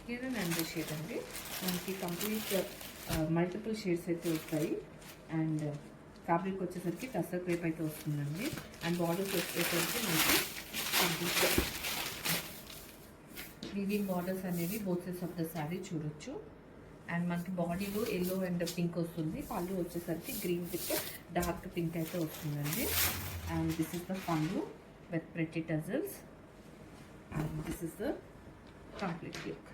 Here and shade అండి. మనకి complete multiple shades అయితే వస్తాయి. అండ్ ఫ్యాబ్రిక్ వచ్చేసరికి టస్సర్ క్రేప్ అయితే వస్తుందండి. అండ్ బార్డర్స్ వచ్చేసరికి మనకి కంప్లీట్ వీవింగ్ బార్డర్స్ అనేవి both sides of the sari చూడొచ్చు. అండ్ మనకి బాడీలో ఎల్లో అండ్ పింక్ వస్తుంది. పళ్ళు వచ్చేసరికి గ్రీన్ విత్ డార్క్ పింక్ అయితే వస్తుందండి. అండ్ దిస్ ఇస్ ద పళ్ళు with pretty tassels. And this is the complete look.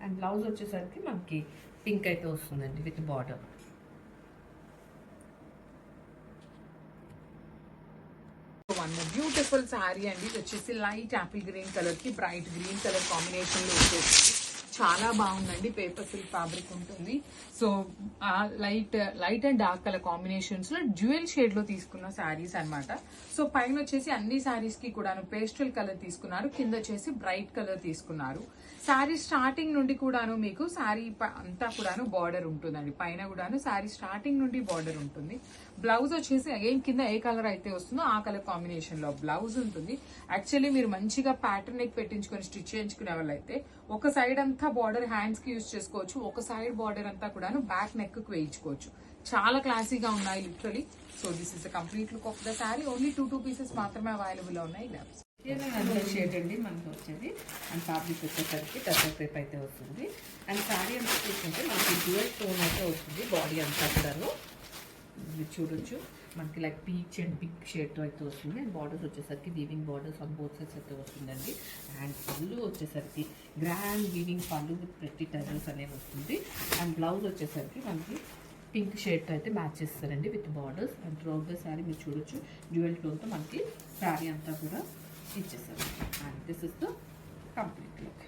And blouse వచ్చేసరికి మనకి పింక్ అయితే వస్తుందండి with border. One beautiful sari అండి. ఇది వచ్చేసి లైట్ యాపిల్ గ్రీన్ కలర్ కి బ్రైట్ గ్రీన్ కలర్ కాంబినేషన్ లో వచ్చేసి చాలా బాగుందండి. పేపర్ సిల్క్ ఫ్యాబ్రిక్ ఉంటుంది. So light and dark colour combinations లో డ్యూయల్ షేడ్ లో తీసుకున్న శారీస్ అన్నమాట. సో పైన వచ్చేసి అన్ని శారీస్ కి కూడాను పేస్టల్ కలర్ తీసుకున్నారు, కింద వచ్చేసి బ్రైట్ కలర్ తీసుకున్నారు. శారీ స్టార్టింగ్ నుండి కూడాను మీకు శారీ అంతా కూడాను బార్డర్ ఉంటుందండి. పైన కూడాను శారీ స్టార్టింగ్ నుండి బార్డర్ ఉంటుంది. బ్లౌజ్ వచ్చేసి అగైన్ కింద ఏ కలర్ అయితే వస్తుందో ఆ కలర్ కాంబినేషన్ లో బ్లౌజ్ ఉంటుంది. యాక్చువల్లీ మీరు మంచిగా ప్యాటర్న్ నెక్ పెట్టించుకొని స్టిచ్ చేయించుకునే వాళ్ళైతే ఒక సైడ్ అంతా బార్డర్ హ్యాండ్స్ కి యూజ్ చేసుకోవచ్చు, ఒక సైడ్ బార్డర్ అంతా కూడాను బ్యాక్ నెక్ కు వేయించుకోవచ్చు. చాలా క్లాసీగా ఉన్నాయి literally. So this is the complete look of the sari. Only two pieces మాత్రమే అవైలబుల్ లో ఉన్నాయి. షేడ్ అండి మనకి వచ్చేది. అండ్ ఫ్యాబ్రిక్ వచ్చేసరికి టస్సర్ క్రేప్ అయితే వస్తుంది. అండ్ శారీ అంతా చూసుకుంటే మనకి డ్యూయల్ టోన్ అయితే వస్తుంది. బాడీ అంతా కూడాను చూడొచ్చు. మనకి లైక్ పీచ్ అండ్ పింక్ షేడ్తో అయితే వస్తుంది. అండ్ బార్డర్స్ వచ్చేసరికి weaving borders on both sides అయితే వస్తుందండి. అండ్ పళ్ళు వచ్చేసరికి గ్రాండ్ వీవింగ్ పళ్ళు విత్ ప్రెట్టి టజల్స్ అనేవి వస్తుంది. అండ్ బ్లౌజ్ వచ్చేసరికి మనకి పింక్ షేడ్తో అయితే మ్యాచ్ చేస్తారండి with borders. And throughout the sari మీరు చూడొచ్చు డ్యూయల్ టోన్తో మనకి శారీ అంతా కూడా ఇచ్చేసారు. And this is the complete look.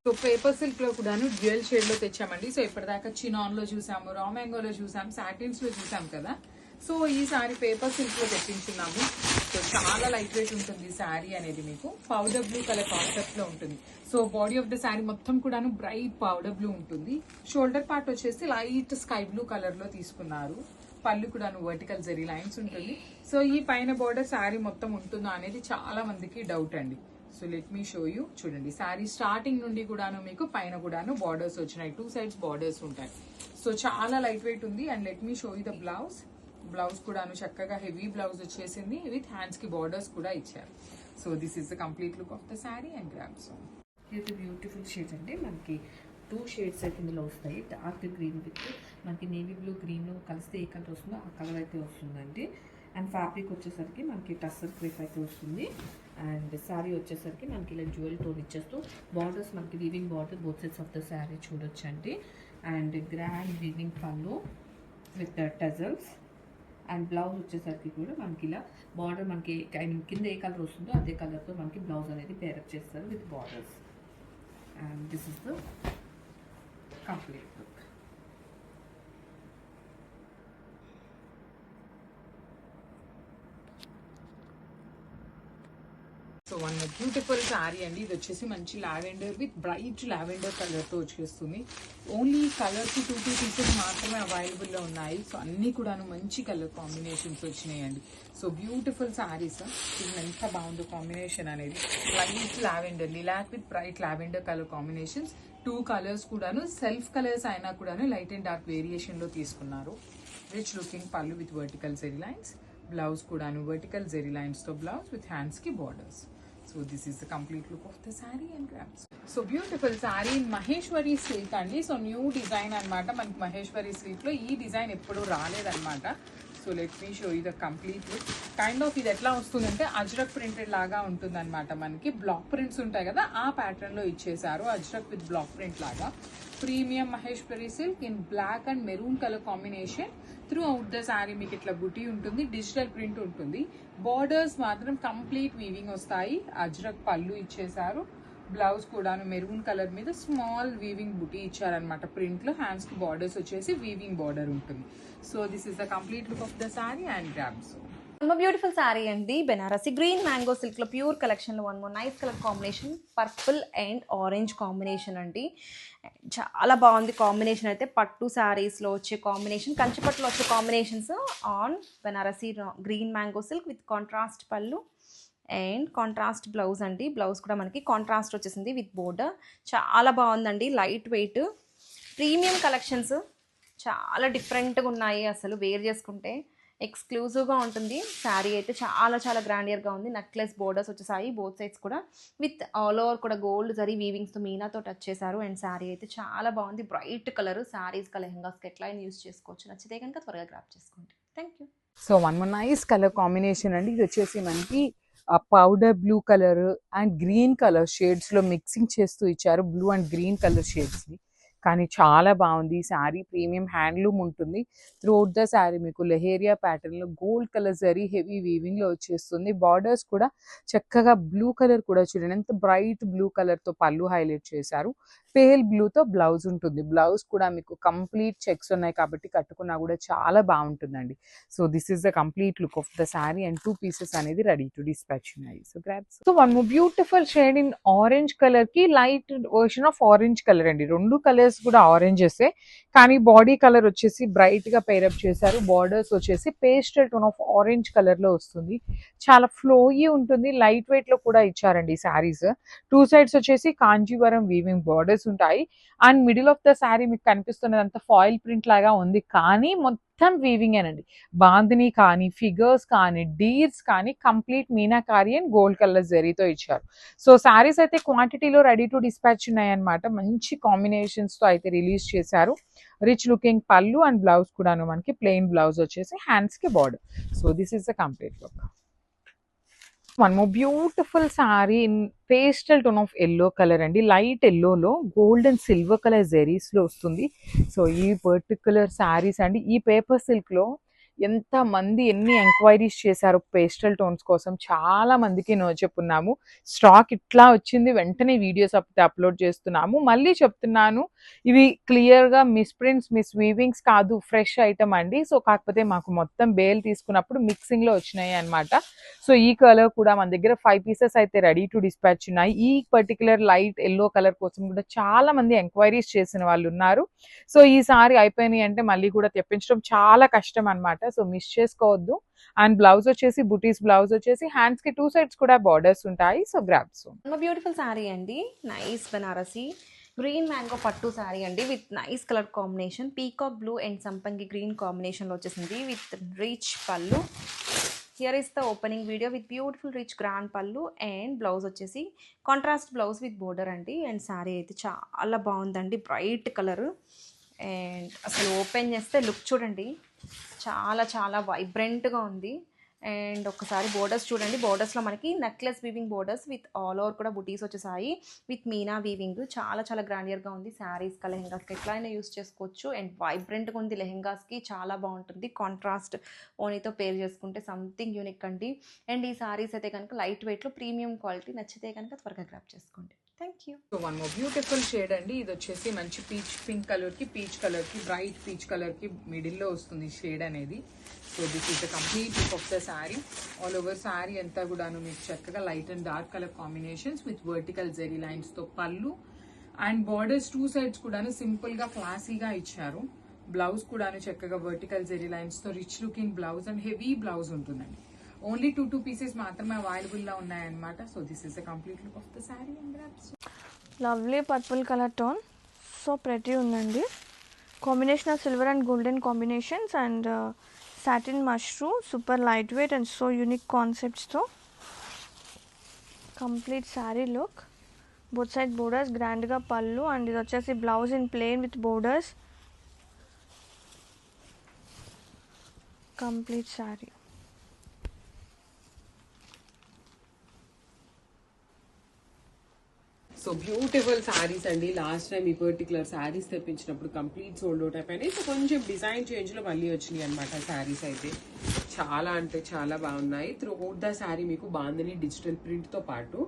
So paper silk లో కూడాను డ్యూయల్ షేడ్ లో తెచ్చామండి. సో ఇప్పటిదాకా చినాన్ లో చూసాము, రా మ్యాంగోలో చూసాము, సాటిన్స్ లో చూసాం కదా. సో ఈ సారీ పేపర్ సిల్క్ లో తెప్పించున్నాము. సో చాలా లైట్ వెయిట్ ఉంటుంది శారీ అనేది. మీకు పౌడర్ బ్లూ కలర్ కాన్సెప్ట్ లో ఉంటుంది. So body of the sari మొత్తం కూడాను బ్రైట్ పౌడర్ బ్లూ ఉంటుంది. షోల్డర్ పార్ట్ వచ్చేసి లైట్ స్కై బ్లూ కలర్ లో తీసుకున్నారు. పళ్ళు కూడాను వర్టికల్ జెరీ లైన్స్ ఉంటుంది. సో ఈ పైన బార్డర్ శారీ మొత్తం ఉంటుందా అనేది చాలా మందికి డౌట్ అండి. So let me show you. చూడండి శారీ స్టార్టింగ్ నుండి కూడాను మీకు పైన కూడాను బార్డర్స్ వచ్చినాయి. టూ సైడ్స్ బార్డర్స్ ఉంటాయి. సో చాలా లైట్ వెయిట్ ఉంది. And let me show you the blouse. Blouse కూడాను చక్కగా హెవీ బ్లౌజ్ వచ్చేసింది విత్ హ్యాండ్స్ కి బార్డర్స్ కూడా ఇచ్చారు. So this is the complete look of the sari and grams. ఇది బ్యూటిఫుల్ షేడ్ అండి. మనకి 2 షేడ్స్ అయితే ఇందులో వస్తాయి. డార్క్ గ్రీన్ విత్ మనకి నేవీ బ్లూ గ్రీన్ కలిస్తే ఏ కలర్ వస్తుందో ఆ కలర్ అయితే వస్తుందండి. అండ్ ఫ్యాబ్రిక్ వచ్చేసరికి మనకి టస్సర్ క్రేప్ అయితే వస్తుంది. అండ్ శారీ వచ్చేసరికి మనకి ఇలా జ్యువెల్ టోన్ ఇచ్చేస్తూ బార్డర్స్ మనకి weaving border both sides of the sari చూడొచ్చండి. అండ్ గ్రాండ్ వీవింగ్ పళ్ళు విత్ టజల్స్. అండ్ బ్లౌజ్ వచ్చేసరికి కూడా మనకి ఇలా బార్డర్ మనకి కింద ఏ కలర్ వస్తుందో అదే కలర్తో మనకి బ్లౌజ్ అనేది పేరప్ చేస్తారు with borders. And this is the complete look. So one beautiful sari అండి. ఇది వచ్చేసి మంచి లావెండర్ విత్ బ్రైట్ లావెండర్ కలర్తో వచ్చేస్తుంది. ఓన్లీ కలర్కి 2 పీసెస్ మాత్రమే అవైలబుల్లో ఉన్నాయి. సో అన్నీ కూడాను మంచి కలర్ కాంబినేషన్స్ వచ్చినాయండి. So beautiful saris. ఇది ఎంత బాగుందో కాంబినేషన్ అనేది. Light lavender, lilac with bright lavender colour combinations. 2 colours కూడాను సెల్ఫ్ కలర్స్ అయినా కూడాను లైట్ అండ్ డార్క్ వేరియేషన్లో తీసుకున్నారు. Rich looking pallu with vertical zari lines. Blouse కూడాను వర్టికల్ జెరీ లైన్స్తో బ్లౌజ్ విత్ హ్యాండ్స్కి borders. So this is the complete look of the saree and grams. So beautiful saree in Maheshwari silk అండి. So new design అనమాట. మనకి Maheshwari silk లో ఈ design ఎప్పుడు రాలేదన్నమాట. So let me show you the complete look. Kind of ఇది ఎట్లా వస్తుందంటే అజ్రక్ ప్రింటెడ్ లాగా ఉంటుంది అనమాట. మనకి బ్లాక్ ప్రింట్స్ ఉంటాయి కదా, ఆ ప్యాటర్న్ లో ఇచ్చేసారు. అజ్రక్ విత్ బ్లాక్ ప్రింట్ లాగా. Premium Maheshwari silk in black and maroon colour combination. Throughout the sari మీకు ఇట్లా బుటీ ఉంటుంది, డిజిటల్ ప్రింట్ ఉంటుంది. బార్డర్స్ మాత్రం కంప్లీట్ వీవింగ్ వస్తాయి. అజ్రక్ పళ్ళు ఇచ్చేసారు. బ్లౌజ్ కూడాను మెరూన్ కలర్ మీద స్మాల్ వీవింగ్ బుటీ ఇచ్చారనమాట. ప్రింట్ లో హ్యాండ్స్ కి బార్డర్స్ వచ్చేసి వీవింగ్ బార్డర్ ఉంటుంది. So this is the complete look of the sari and grams. Beautiful sari అండి. బెనారసి గ్రీన్ మ్యాంగో సిల్క్ లో ప్యూర్ కలెక్షన్ లో one more nice colour combination. Purple and orange combination అండి. చాలా బాగుంది కాంబినేషన్ అయితే. పట్టు శారీస్ లో వచ్చే కాంబినేషన్, కంచిపట్టులో వచ్చే combinations on Banarasi green mango silk with contrast పళ్ళు అండ్ కాంట్రాస్ట్ బ్లౌజ్ అండి. బ్లౌజ్ కూడా మనకి కాంట్రాస్ట్ వచ్చేసింది విత్ బోర్డర్. చాలా బాగుందండి, లైట్ వెయిట్ ప్రీమియం కలెక్షన్స్, చాలా డిఫరెంట్గా ఉన్నాయి. అసలు వేర్ చేసుకుంటే ఎక్స్క్లూజివ్గా ఉంటుంది. శారీ అయితే చాలా చాలా గ్రాండియర్గా ఉంది. నెక్లెస్ బోర్డర్స్ వచ్చేసాయి బోత్ సైడ్స్ కూడా, విత్ ఆల్ ఓవర్ కూడా గోల్డ్ జరీ వీవింగ్స్తో మీనాతో టచ్ చేశారు. అండ్ శారీ అయితే చాలా బాగుంది, బ్రైట్ కలర్. శారీస్కి లెహంగాస్కి ఎట్లా అయినా యూస్ చేసుకోవచ్చు. నచ్చితే కనుక త్వరగా గ్రాప్ చేసుకోండి. Thank you. So one nice colour combination అండి. ఇది వచ్చేసి మనకి powder blue colour and green colour shades లో మిక్సింగ్ చేస్తూ ఇచ్చారు, blue and green colour shades ని. కానీ చాలా బాగుంది. శారీ ప్రీమియం హ్యాండ్లూమ్ ఉంటుంది. త్రూఅవుట్ ద శారీ మీకు లెహేరియా ప్యాటర్న్ లో gold colour zari heavy weaving లో వచ్చేస్తుంది. బార్డర్స్ కూడా చక్కగా బ్లూ కలర్ కూడా చూడండి ఎంత బ్రైట్ బ్లూ కలర్ తో పళ్ళు హైలైట్ చేశారు. పేల్ బ్లూ తో బ్లౌజ్ ఉంటుంది. బ్లౌజ్ కూడా మీకు కంప్లీట్ చెక్స్ ఉన్నాయి కాబట్టి కట్టుకున్నా కూడా చాలా బాగుంటుందండి. So this is the complete look of the sari and 2 pieces అనేది రెడీ టు డిస్పాచ్ ఉన్నాయి. So grabs. So one more beautiful shade in orange colour కి light version of orange colour అండి. రెండు కలర్స్ కూడా ఆరెంజెస్, కానీ బాడీ కలర్ వచ్చేసి bright గా పేరప్ చేశారు. బార్డర్స్ వచ్చేసి pastel tone of orange colour లో వస్తుంది. చాలా ఫ్లోయీ ఉంటుంది, లైట్ వెయిట్ లో కూడా ఇచ్చారండి ఈ శారీస్. 2 సైడ్స్ వచ్చేసి కాంజీవరం వీవింగ్ బార్డర్స్ ఉంటాయి. And middle of the sari మీకు కనిపిస్తున్నదంతా ఫాయిల్ ప్రింట్ లాగా ఉంది, కానీ మొత్తం వీవింగ్ ఏనండి. బాందిని కానీ ఫిగర్స్ కానీ డీర్స్ కానీ complete meenakari and gold colour జరీతో ఇచ్చారు. సో శారీస్ అయితే క్వాంటిటీలో రెడీ టు డిస్పాచ్ ఉన్నాయన్నమాట. మంచి కాంబినేషన్స్ తో అయితే రిలీజ్ చేశారు. Rich looking pallu and blouse కూడాను మనకి ప్లెయిన్ బ్లౌజ్ వచ్చేసి హ్యాండ్స్ కి border. So this is the complete look. One more beautiful sari in pastel tone of yellow colour అండి. లైట్ ఎల్లోలో గోల్డ్ అండ్ సిల్వర్ కలర్ జెరీస్ లో వస్తుంది. సో ఈ పర్టికులర్ శారీస్ అండి, ఈ పేపర్ సిల్క్ లో ఎంత మంది ఎన్ని ఎంక్వైరీస్ చేశారు పేస్టల్ టోన్స్ కోసం. చాలా మందికి నో చెప్పున్నాము. స్టాక్ ఇట్లా వచ్చింది, వెంటనే వీడియోస్ అప్లోడ్ చేస్తున్నాము. మళ్ళీ చెప్తున్నాను, ఇవి క్లియర్ గా మిస్ ప్రింట్స్ మిస్ వీవింగ్స్ కాదు, ఫ్రెష్ ఐటమ్ అండి. సో కాకపోతే మాకు మొత్తం బేల్ తీసుకున్నప్పుడు మిక్సింగ్ లో వచ్చినాయి అనమాట. సో ఈ కలర్ కూడా మన దగ్గర 5 పీసెస్ అయితే రెడీ టు డిస్పాచ్ ఉన్నాయి. ఈ పర్టికులర్ లైట్ ఎల్లో కలర్ కోసం కూడా చాలా మంది ఎంక్వైరీస్ చేసిన వాళ్ళు ఉన్నారు. సో ఈ సారీ అయిపోయినాయి అంటే మళ్ళీ కూడా తెప్పించడం చాలా కష్టం అనమాట. సో మిస్ చేసుకోవద్దు. అండ్ బ్లౌజ్ వచ్చేసి బుటీస్ బ్లౌజ్ వచ్చేసి హ్యాండ్స్ కి 2 సైడ్స్ కూడా బార్డర్స్ ఉంటాయి. So grabs. బ్యూటిఫుల్ శారీ అండి, నైస్ బనారసి గ్రీన్ మ్యాంగో పట్టు శారీ అండి with nice colour combination. Peacock blue and సంపంగి గ్రీన్ కాంబినేషన్లో వచ్చేసింది విత్ రిచ్ పళ్ళు. Here is the opening video with beautiful rich grand పళ్ళు అండ్ బ్లౌజ్ వచ్చేసి కాంట్రాస్ట్ బ్లౌజ్ విత్ బోర్డర్ అండి. అండ్ శారీ అయితే చాలా బాగుందండి, బ్రైట్ కలర్. అండ్ అసలు ఓపెన్ చేస్తే లుక్ చూడండి, చాలా చాలా వైబ్రెంట్గా ఉంది. అండ్ ఒకసారి బోర్డర్స్ చూడండి. బోర్డర్స్లో మనకి necklace weaving borders with all over కూడా బుటీస్ వచ్చేసాయి విత్ మీనా వీవింగ్. చాలా చాలా గ్రాండియర్గా ఉంది. శారీస్కి లెహెంగాస్కి ఎట్లా అయినా యూస్ చేసుకోవచ్చు. అండ్ వైబ్రెంట్గా ఉంది, లెహెంగాస్కి చాలా బాగుంటుంది. కాంట్రాస్ట్ ఓనీతో పేర్ చేసుకుంటే సంథింగ్ యూనిక్ అండి. అండ్ ఈ శారీస్ అయితే కనుక లైట్ వెయిట్లో ప్రీమియం క్వాలిటీ. నచ్చితే కనుక త్వరగా గ్రాప్ చేసుకోండి. Thank you. So one more beautiful shade అండి. ఇది వచ్చేసి మంచి పింక్ కలర్ కి బ్రైట్ పీచ్ కలర్ కి మిడిల్ లో వస్తుంది షేడ్ అనేది. So this is the complete look of the sari. All over sari అంతా కూడాను మీకు చక్కగా light and dark colour combinations with vertical zari lines తో పళ్ళు అండ్ బార్డర్స్ 2 సైడ్స్ కూడాను సింపుల్ గా క్లాసీగా ఇచ్చారు. బ్లౌజ్ కూడాను చక్కగా వర్టికల్ జెరీ లైన్స్ తో rich looking blouse and heavy blouse ఉంటుందండి. ఓన్లీ 2 పీసెస్ మాత్రమే అవైలబుల్ గా ఉన్నాయన్నమాట. So this is the complete look of the sari and grabs. Lovely purple colour tone, so pretty ఉందండి. Combination of silver and golden combinations and satin mushroom, super lightweight and so unique కాన్సెప్ట్స్తో complete sari look. Both side borders, గ్రాండ్గా pallu and ఇది వచ్చేసి blouse in plain with borders. Complete sari. So beautiful saris అండి. Last time ఈ particular saris తెప్పించినప్పుడు complete sold out అయిపోయినాయి. So కొంచెం design చేంజ్లో మళ్ళీ వచ్చినాయి అనమాట శారీస్ అయితే. చాలా అంటే చాలా బాగున్నాయి. త్రూ అవుట్ ద శారీ మీకు బాందిని డిజిటల్ ప్రింట్తో పాటు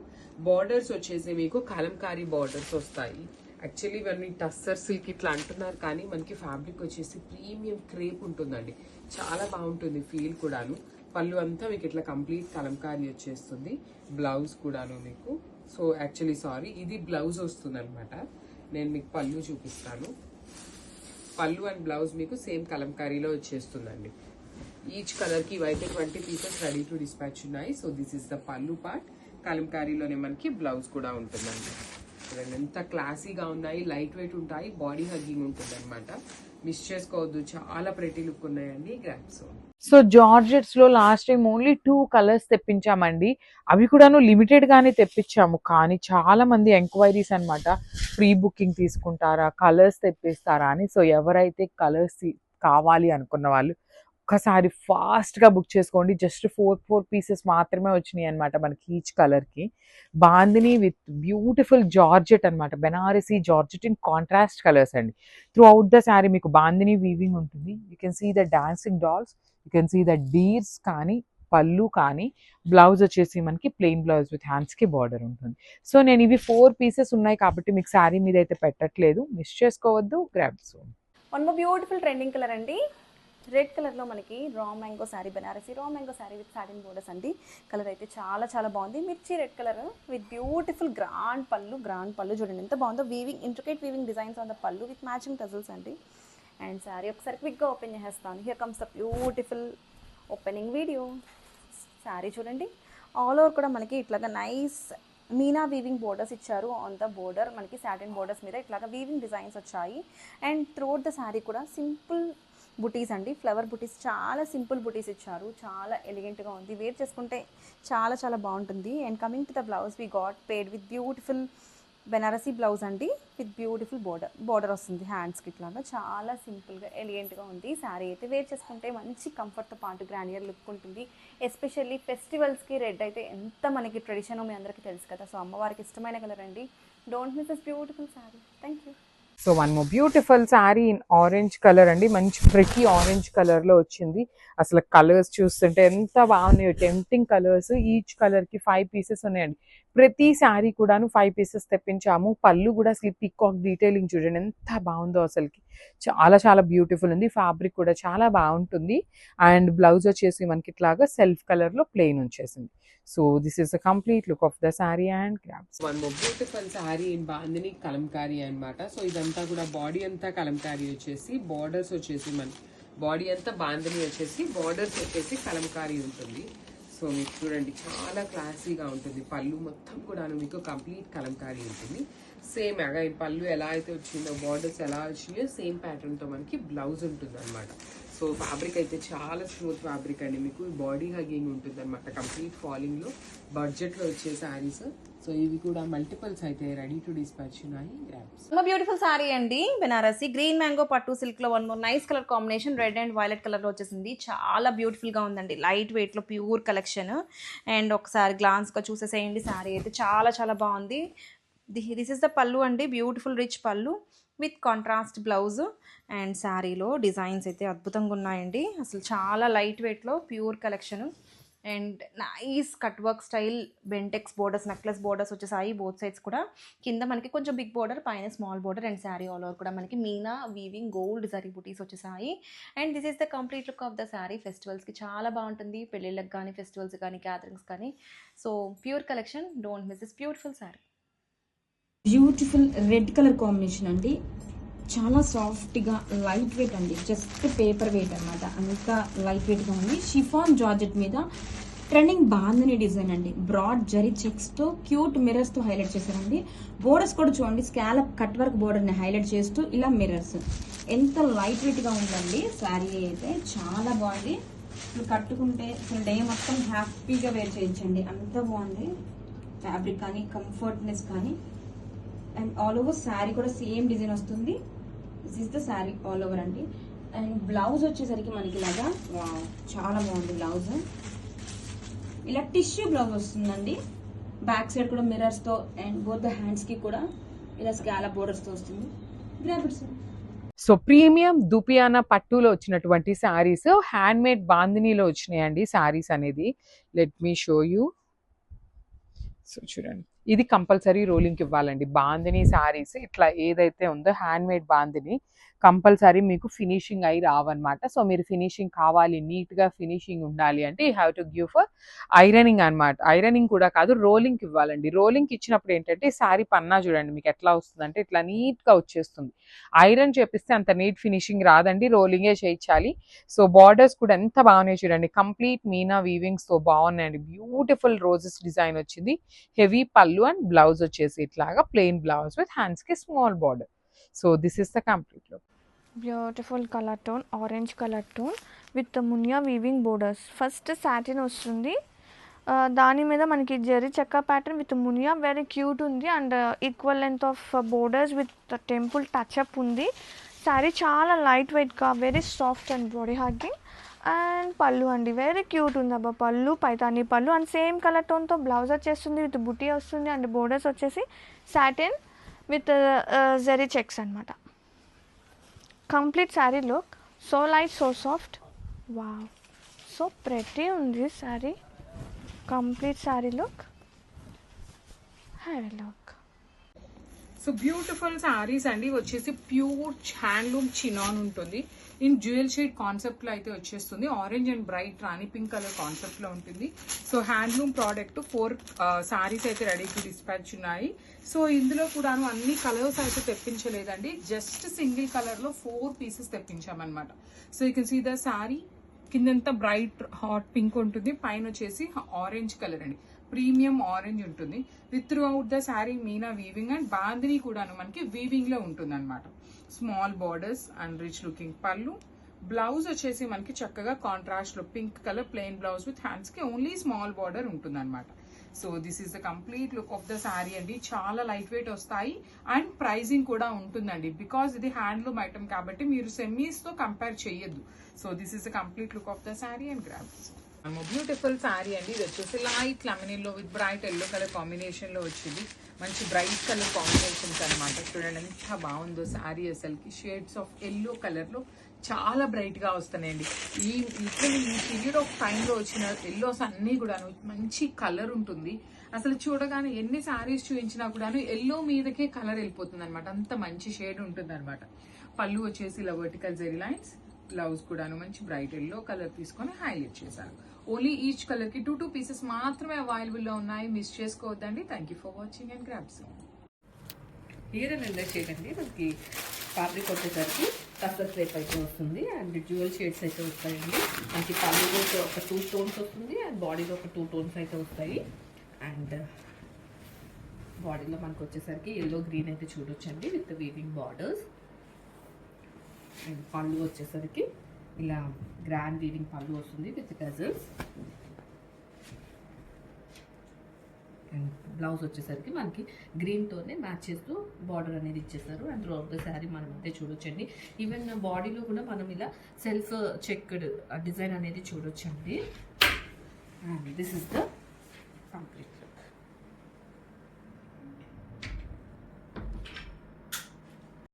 బార్డర్స్ వచ్చేసి మీకు కలంకారీ బార్డర్స్ వస్తాయి. యాక్చువల్లీ ఇవన్నీ టస్సర్ సిల్క్ ఇట్లా అంటున్నారు, కానీ మనకి ఫ్యాబ్రిక్ వచ్చేసి ప్రీమియం క్రేప్ ఉంటుందండి. చాలా బాగుంటుంది ఫీల్ కూడాను. పళ్ళు అంతా మీకు ఇట్లా కంప్లీట్ కలంకారీ వచ్చేస్తుంది. బ్లౌజ్ కూడాను మీకు. సో యాక్చువల్లీ సారీ, ఇది బ్లౌజ్ వస్తుంది అనమాట. నేను మీకు పళ్ళు చూపిస్తాను. పళ్ళు అండ్ బ్లౌజ్ మీకు సేమ్ కలంకారీలో వచ్చేస్తుందండి. ఈచ్ కలర్ కి ఇవైతే 20 పీసెస్ రెడీ టు డిస్పాచ్ ఉన్నాయి. సో దిస్ ఇస్ ద పళ్ళు పార్ట్. కలంకారీలోనే మనకి బ్లౌజ్ కూడా ఉంటుందండి. చూడండి ఎంత క్లాసీగా ఉన్నాయి, లైట్ వెయిట్ ఉంటాయి, బాడీ హగ్గింగ్ ఉంటుంది అనమాట. మిస్ చేసుకోవద్దు, చాలా ప్రెటీ లుక్ ఉన్నాయండి. గ్రాప్స్. సో జార్జెట్స్ లో లాస్ట్ టైం ఓన్లీ 2 కలర్స్ తెప్పించామండి. అవి కూడాను లిమిటెడ్ గానే తెప్పించాము. కానీ చాలా మంది ఎంక్వైరీస్ అనమాట, ప్రీ బుకింగ్ తీసుకుంటారా, కలర్స్ తెప్పిస్తారా అని. సో ఎవరైతే కలర్స్ కావాలి అనుకున్న వాళ్ళు ఒక్కసారి ఫాస్ట్గా బుక్ చేసుకోండి. జస్ట్ 4 పీసెస్ మాత్రమే వచ్చినాయి అనమాట మనకి ఈచ్ కలర్కి. బాందిని విత్ బ్యూటిఫుల్ జార్జెట్ అనమాట, Benarasi georgette in contrast colours అండి. త్రూ అవుట్ ద శారీ మీకు బాందిని వీవింగ్ ఉంటుంది. You can see the dancing dolls, you can see the deers కానీ, పళ్ళు కానీ. బ్లౌజ్ వచ్చేసి మనకి ప్లెయిన్ బ్లౌజ్ విత్ హ్యాండ్స్కి బార్డర్ ఉంటుంది. సో నేను ఇవి 4 పీసెస్ ఉన్నాయి కాబట్టి మీకు శారీ మీద అయితే పెట్టట్లేదు, మిస్ చేసుకోవద్దు. Grabs. One more beautiful trending colour అండి. రెడ్ కలర్లో మనకి raw mango sari, Banarasi raw mango sari with satin borders అండి. కలర్ అయితే చాలా చాలా బాగుంది. మిర్చి red colour with beautiful grand పళ్ళు చూడండి ఎంత బాగుందో. Weaving, intricate weaving designs on the పళ్ళు విత్ మ్యాచింగ్ టజల్స్ అండి. అండ్ శారీ ఒకసారి క్విక్గా ఓపెన్ చేసేస్తాను. Here comes the beautiful opening video. Sari చూడండి, ఆల్ ఓవర్ కూడా మనకి ఇట్లాగా నైస్ మీనా వీవింగ్ బోర్డర్స్ ఇచ్చారు. ఆన్ ద బోర్డర్ మనకి సాటిన్ బోర్డర్స్ మీద ఇట్లాగా వీవింగ్ డిజైన్స్ వచ్చాయి. అండ్ త్రూఅవుట్ ద శారీ కూడా సింపుల్ బుటీస్ అండి, ఫ్లవర్ బుటీస్, చాలా సింపుల్ బుటీస్ ఇచ్చారు. చాలా ఎలిగెంట్గా ఉంది, వేర్ చేసుకుంటే చాలా చాలా బాగుంటుంది. And coming to the blouse we got paid with beautiful Banarasi blouse అండి, విత్ బ్యూటిఫుల్ బోర్డర్ వస్తుంది హ్యాండ్స్కి. ఇట్లాగా చాలా సింపుల్గా ఎలిగెంట్గా ఉంది. శారీ అయితే వేర్ చేసుకుంటే మంచి కంఫర్ట్తో పాటు గ్రాండియర్ లుక్ ఉంటుంది. ఎస్పెషల్లీ ఫెస్టివల్స్కి రెడ్ అయితే ఎంత మనకి ట్రెడిషన్ మీ అందరికీ తెలుసు కదా. సో అమ్మవారికి ఇష్టమైన కలర్ అండి. Don't miss this beautiful sari. Thank you. So one more beautiful sari in orange colour అండి. మంచి ప్రెటీ ఆరెంజ్ కలర్లో వచ్చింది. అసలు కలర్స్ చూస్తుంటే ఎంత బాగున్నాయో, టెంప్టింగ్ కలర్స్. ఈచ్ కలర్కి 5 పీసెస్ ఉన్నాయండి. ప్రతి శారీ కూడాను 5 పీసెస్ తెప్పించాము. పళ్ళు కూడా అసలు పీకాక్ డీటెయిలింగ్ చూడండి ఎంత బాగుందో, అసలుకి చాలా చాలా బ్యూటిఫుల్ ఉంది. ఫ్యాబ్రిక్ కూడా చాలా బాగుంటుంది. అండ్ బ్లౌజ్ వచ్చేసి మనకి ఇట్లాగా సెల్ఫ్ కలర్లో ప్లెయిన్ వచ్చేసింది. So this is the complete look of the sari and grabs. One more beautiful sari in bandhani Kalamkari అనమాట. సో ఇదంతా కూడా బాడీ అంతా కలంకారీ వచ్చేసి, బార్డర్స్ వచ్చేసి మన బాడీ అంతా బాందిని వచ్చేసి, బార్డర్స్ వచ్చేసి కలంకారీ ఉంటుంది. సో మీకు చూడండి చాలా క్లాసీగా ఉంటుంది. పళ్ళు మొత్తం కూడా మీకు కంప్లీట్ కలంకారీ ఉంటుంది. సేమ్ అగైన్ పళ్ళు ఎలా అయితే వచ్చిందో, బార్డర్స్ ఎలా వచ్చినాయో సేమ్ ప్యాటర్న్తో మనకి బ్లౌజ్ ఉంటుంది అనమాట. సో ఫ్యాబ్రిక్ అయితే చాలా స్మూత్ ఫ్యాబ్రిక్ అండి. మీకు బాడీ హగ్గింగ్ ఉంటుంది అనమాట. కంప్లీట్ ఫాలింగ్లో బడ్జెట్లో వచ్చే శారీస్. సో ఇవి కూడా మల్టిపుల్స్ అయితే రెడీ టు డిస్పాచ్ ఉన్నాయి. గ్రాబ్స్. బ్యూటిఫుల్ శారీ అండి, బెనారసీ గ్రీన్ మ్యాంగో పట్టు సిల్క్ లో one more nice colour combination. Red and violet colour లో వచ్చేసింది. చాలా బ్యూటిఫుల్ గా ఉందండి. లైట్ వెయిట్ లో ప్యూర్ కలెక్షన్. అండ్ ఒకసారి గ్లాన్స్ గా చూసేసేయండి. శారీ అయితే చాలా చాలా బాగుంది. దిస్ ఇస్ ద పళ్ళు అండి, beautiful rich pallu with contrast blouse. And శారీలో డిజైన్స్ అయితే అద్భుతంగా ఉన్నాయండి. అసలు చాలా లైట్ వెయిట్లో pure collection. And nice cut work style Bentex borders, necklace borders వచ్చేసాయి బోత్ సైడ్స్ కూడా. కింద మనకి కొంచెం బిగ్ బోర్డర్, పైన small border. And sari all over కూడా మనకి మీనా వీవింగ్ గోల్డ్ జరీ బుటీస్ వచ్చేసాయి. And this is the complete look of the sari. ఫెస్టివల్స్కి చాలా బాగుంటుంది, పెళ్ళిళ్ళకి కానీ, ఫెస్టివల్స్ కానీ, గ్యాదరింగ్స్ కానీ. So pure collection, don't miss this beautiful sari. Beautiful red colour combination అండి. చాలా సాఫ్ట్గా లైట్ వెయిట్ అండి, జస్ట్ పేపర్ వెయిట్ అనమాట. అంత లైట్ వెయిట్గా ఉంది. షిఫాన్ జార్జెట్ మీద ట్రెండింగ్ బాందిని డిజైన్ అండి. బ్రాడ్ జరీ చెక్స్తో క్యూట్ మిర్రర్స్తో హైలైట్ చేశారండి. బోర్డర్స్ కూడా చూడండి, స్కాలప్ కట్ వర్క్ బోర్డర్ని హైలైట్ చేస్తూ ఇలా మిర్రర్స్. ఎంత లైట్ వెయిట్గా ఉందండి శారీ అయితే, చాలా బాగుంది. ఇప్పుడు కట్టుకుంటే అసలు డే మొత్తం హ్యాపీగా వేర్ చేయించండి, అంత బాగుంది. ఫ్యాబ్రిక్ కానీ, కంఫర్ట్నెస్ కానీ. అండ్ ఆల్ ఓవర్ శారీ కూడా సేమ్ డిజైన్ వస్తుంది. This is the sari all over అండి. అండ్ బ్లౌజ్ వచ్చేసరికి మనకి ఇలాగా చాలా బాగుంది బ్లౌజ్. ఇలా టిష్యూ బ్లౌజ్ వస్తుందండి. బ్యాక్ సైడ్ కూడా మిర్రర్స్తో అండ్ బోత్ ద హ్యాండ్స్కి కూడా ఇలా స్కాలప్ బోర్డర్స్తో వస్తుంది. గ్రాబిట్స్. సో ప్రీమియం దుపియానా పట్టులో వచ్చినటువంటి శారీస్ హ్యాండ్ మేడ్ బాందినీలో వచ్చినాయండి శారీస్ అనేది. Let me show you. So చూడండి ఇది కంపల్సరీ రోలింగ్కి ఇవ్వాలండి. బాందిని శారీస్ ఇట్లా ఏదైతే ఉందో హ్యాండ్మేడ్ బాందిని కంపల్సరీ మీకు ఫినిషింగ్ అయి రావన్నమాట. సో మీరు ఫినిషింగ్ కావాలి, నీట్గా ఫినిషింగ్ ఉండాలి అంటే you have to give for ironing అనమాట. ఐరనింగ్ కూడా కాదు, రోలింగ్కి ఇవ్వాలండి. రోలింగ్కి ఇచ్చినప్పుడు ఏంటంటే శారీ పన్నా చూడండి మీకు ఎట్లా వస్తుందంటే ఇట్లా నీట్గా వచ్చేస్తుంది. ఐరన్ చేపిస్తే అంత నీట్ ఫినిషింగ్ రాదండి, రోలింగే చేయించాలి. సో బార్డర్స్ కూడా ఎంత బాగున్నాయి చూడండి, కంప్లీట్ మీనా వీవింగ్స్తో బాగున్నాయండి. బ్యూటిఫుల్ రోజెస్ డిజైన్ వచ్చింది. హెవీ పళ్ళు అండ్ బ్లౌజ్ వచ్చేసి ఇట్లాగా ప్లెయిన్ బ్లౌజ్ విత్ హ్యాండ్స్కి small border. So this is the complete look. Beautiful colour tone, orange colour tone with muniya weaving borders. First satin వస్తుంది, దాని మీద మనకి జరీ చెక్క pattern with muniya, very cute ఉంది. And equal length of borders with temple touch up ఉంది. శారీ చాలా light వెయిట్గా, very soft and body hugging. And పళ్ళు అండి, వెరీ క్యూట్ ఉంది అబ్బా pallu, Paithani pallu. And same colour టోన్తో బ్లౌజ్ వచ్చేస్తుంది విత్ బుటీ వస్తుంది. అండ్ బోర్డర్స్ వచ్చేసి సాటిన్ విత్ జరీ చెక్స్ అనమాట. Complete sari look so light, so soft, wow, so pretty ఉంది sari. Complete sari look, have a look. So beautiful saris అండి, వచ్చేసి ప్యూర్ హ్యాండ్లూమ్ చినాన్ ఉంటుంది. ఇన్ జ్యువెల్ షేడ్ కాన్సెప్ట్లో అయితే వచ్చేస్తుంది. Orange and bright rani pink colour కాన్సెప్ట్లో ఉంటుంది. సో హ్యాండ్లూమ్ ప్రోడక్ట్ 4 శారీస్ అయితే రెడీ టు డిస్పాచ్ ఉన్నాయి. సో ఇందులో కూడాను అన్ని కలర్స్ అయితే తెప్పించలేదండి, జస్ట్ సింగిల్ కలర్లో 4 పీసెస్ తెప్పించామన్నమాట. So you can see the sari కిందంతా బ్రైట్ హాట్ పింక్ ఉంటుంది, పైన వచ్చేసి ఆరెంజ్ కలర్ అండి, ప్రీమియం ఆరెంజ్ ఉంటుంది. With throughout the sari meena weaving and bandhani కూడాను మనకి వీవింగ్ లో ఉంటుంది అనమాట. Small borders and rich looking pallu. Blouse వచ్చేసి మనకి చక్కగా కాంట్రాస్ట్ లో pink colour plain blouse with hands కి ఓన్లీ స్మాల్ బార్డర్ ఉంటుంది అనమాట. So this is the complete look of the sari అండి. చాలా లైట్ వెయిట్ వస్తాయి అండ్ ప్రైజింగ్ కూడా ఉంటుందండి, బికాస్ ఇది హ్యాండ్లూమ్ ఐటమ్ కాబట్టి మీరు సెమీస్ తో కంపేర్ చేయొద్దు. So this is the complete look of the sari and grab. Beautiful sari అండి, ఇది వచ్చేసి light lemon yellow with bright yellow colour combination లో వచ్చింది. మంచి బ్రైట్ కలర్ కాంబినేషన్స్ అనమాట. చూడండి ఎంత బాగుందో శారీ, అసలుకి షేడ్స్ ఆఫ్ ఎల్లో కలర్ లో చాలా బ్రైట్ గా వస్తున్నాయండి. ఈ పీరియడ్ ఆఫ్ టైంలో వచ్చిన ఎల్లోస్ అన్ని కూడా మంచి కలర్ ఉంటుంది. అసలు చూడగానే ఎన్ని శారీస్ చూపించినా కూడాను ఎల్లో మీదకే కలర్ వెళ్ళిపోతుంది అనమాట, అంత మంచి షేడ్ ఉంటుంది అనమాట. పళ్ళు వచ్చేసి ఇలా వర్టికల్ జెరీ లైన్స్, బ్లౌజ్ కూడాను మంచి బ్రైట్ ఎల్లో కలర్ తీసుకొని హైలైట్ చేశారు. ఓన్లీ ఈచ్ కలర్ కి 2 పీసెస్ మాత్రమే అవైలబుల్ లో ఉన్నాయి, మిస్ చేసుకోవద్దండి. Thank you for watching and grab some. హీర్ అండ్ ఎండర్ షేడ్ అండి, మనకి ఫ్యాబ్రిక్ వచ్చేసరికి కస్టర్డ్ రేప్ అయితే వస్తుంది అండ్ డ్యూయల్ షేడ్స్ అయితే వస్తాయండి. మనకి పళ్ళులో ఒక 2 టోన్స్ వస్తుంది అండ్ బాడీలో ఒక 2 టోన్స్ అయితే వస్తాయి. అండ్ బాడీలో మనకు వచ్చేసరికి ఎల్లో గ్రీన్ అయితే చూడొచ్చండి విత్ వీవింగ్ బార్డర్స్. అండ్ పళ్ళు వచ్చేసరికి ఇలా గ్రాండ్ వీవింగ్ పళ్ళు వస్తుంది విత్ గజల్స్. అండ్ బ్లౌజ్ వచ్చేసరికి మనకి గ్రీన్తోనే మ్యాచ్ చేస్తూ బార్డర్ అనేది ఇచ్చేసారు. And through out the sari మనం అయితే చూడొచ్చండి. ఈవెన్ బాడీలో కూడా మనం ఇలా సెల్ఫ్ చెక్డ్ డిజైన్ అనేది చూడొచ్చండి. And this is the complete.